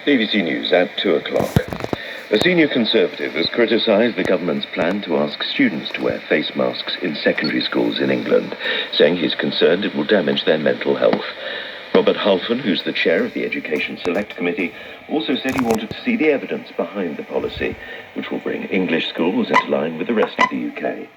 BBC News at 2 o'clock. A senior Conservative has criticised the government's plan to ask students to wear face masks in secondary schools in England, saying he's concerned it will damage their mental health. Robert Halfon, who's the chair of the Education Select Committee, also said he wanted to see the evidence behind the policy, which will bring English schools into line with the rest of the UK.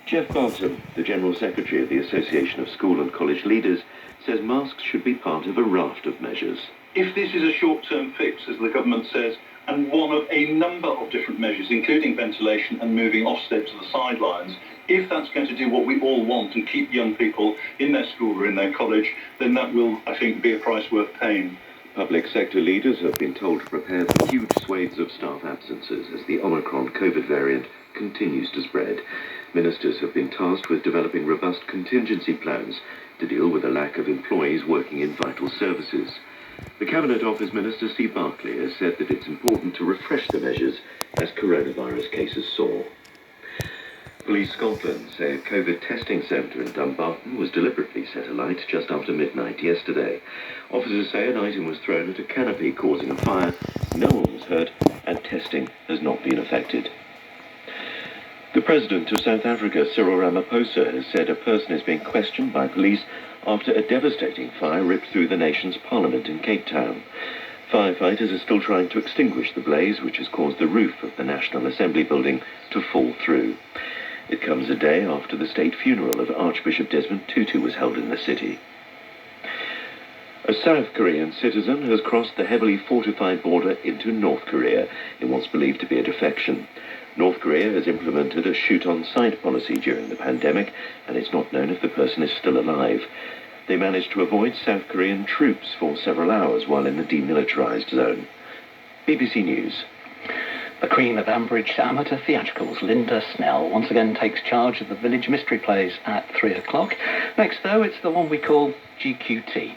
Jeff Barton, the General Secretary of the Association of School and College Leaders, says masks should be part of a raft of measures. If this is a short-term fix, as the government says, and one of a number of different measures, including ventilation and moving Ofsted to the sidelines, if that's going to do what we all want and keep young people in their school or in their college, then that will, I think, be a price worth paying. Public sector leaders have been told to prepare for huge swathes of staff absences as the Omicron COVID variant continues to spread. Ministers have been tasked with developing robust contingency plans to deal with a lack of employees working in vital services. The Cabinet Office Minister Steve Barclay has said that it's important to refresh the measures as coronavirus cases soar. Police Scotland say a COVID testing centre in Dumbarton was deliberately set alight just after midnight yesterday. Officers say an item was thrown at a canopy causing a fire, no one was hurt, and testing has not been affected. The President of South Africa, Cyril Ramaphosa, has said a person is being questioned by police after a devastating fire ripped through the nation's parliament in Cape Town. Firefighters are still trying to extinguish the blaze, which has caused the roof of the National Assembly building to fall through. It comes a day after the state funeral of Archbishop Desmond Tutu was held in the city. A South Korean citizen has crossed the heavily fortified border into North Korea in what's believed to be a defection. North Korea has implemented a shoot-on-sight policy during the pandemic, and it's not known if the person is still alive. They managed to avoid South Korean troops for several hours while in the demilitarized zone. BBC News. The Queen of Ambridge Amateur Theatricals, Linda Snell, once again takes charge of the Village Mystery Plays at 3 o'clock. Next, though, it's the one we call GQT.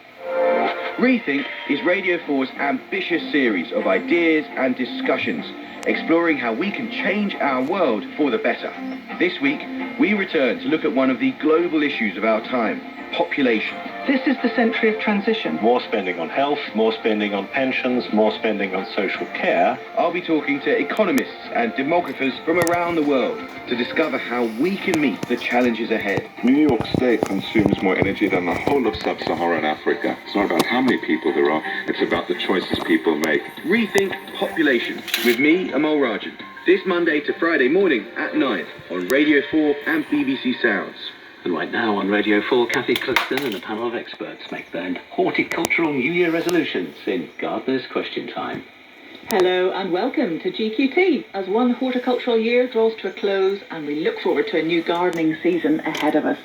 Rethink is Radio 4's ambitious series of ideas and discussions, exploring how we can change our world for the better. This week, we return to look at one of the global issues of our time, population. This is the century of transition. More spending on health, more spending on pensions, more spending on social care. I'll be talking to economists and demographers from around the world to discover how we can meet the challenges ahead. New York State consumes more energy than the whole of sub-Saharan Africa. It's not about how many people there are, it's about the choices people make. Rethink Population with me, Amal Rajan. This Monday to Friday morning at 9 on Radio 4 and BBC Sounds. And right now on Radio 4, Kathy Clifton and a panel of experts make their horticultural New Year resolutions in Gardener's Question Time. Hello and welcome to GQT, as one horticultural year draws to a close and we look forward to a new gardening season ahead of us.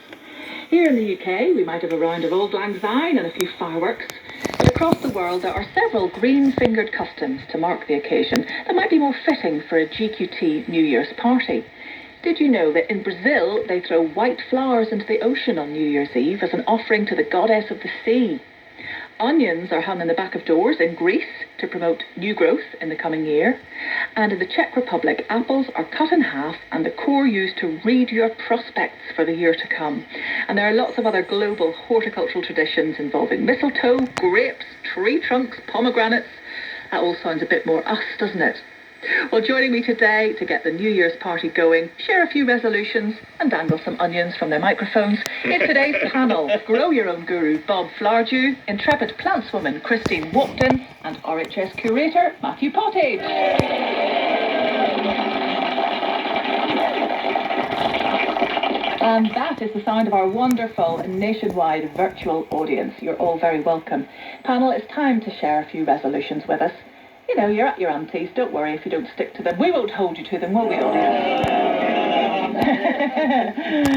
Here in the UK, we might have a round of Auld Lang Syne and a few fireworks, but across the world there are several green-fingered customs to mark the occasion that might be more fitting for a GQT New Year's party. Did you know that in Brazil they throw white flowers into the ocean on New Year's Eve as an offering to the goddess of the sea? Onions are hung in the back of doors in Greece to promote new growth in the coming year. And in the Czech Republic, apples are cut in half and the core used to read your prospects for the year to come. And there are lots of other global horticultural traditions involving mistletoe, grapes, tree trunks, pomegranates. That all sounds a bit more us, doesn't it? Well, joining me today to get the New Year's party going, share a few resolutions and dangle some onions from their microphones is today's panel. Grow Your Own guru Bob Flardew, intrepid plantswoman Christine Walkden and RHS curator Matthew Pottage. And that is the sound of our wonderful nationwide virtual audience. You're all very welcome. Panel, it's time to share a few resolutions with us. You know, you're at your aunties. Don't worry if you don't stick to them. We won't hold you to them, will we, audience?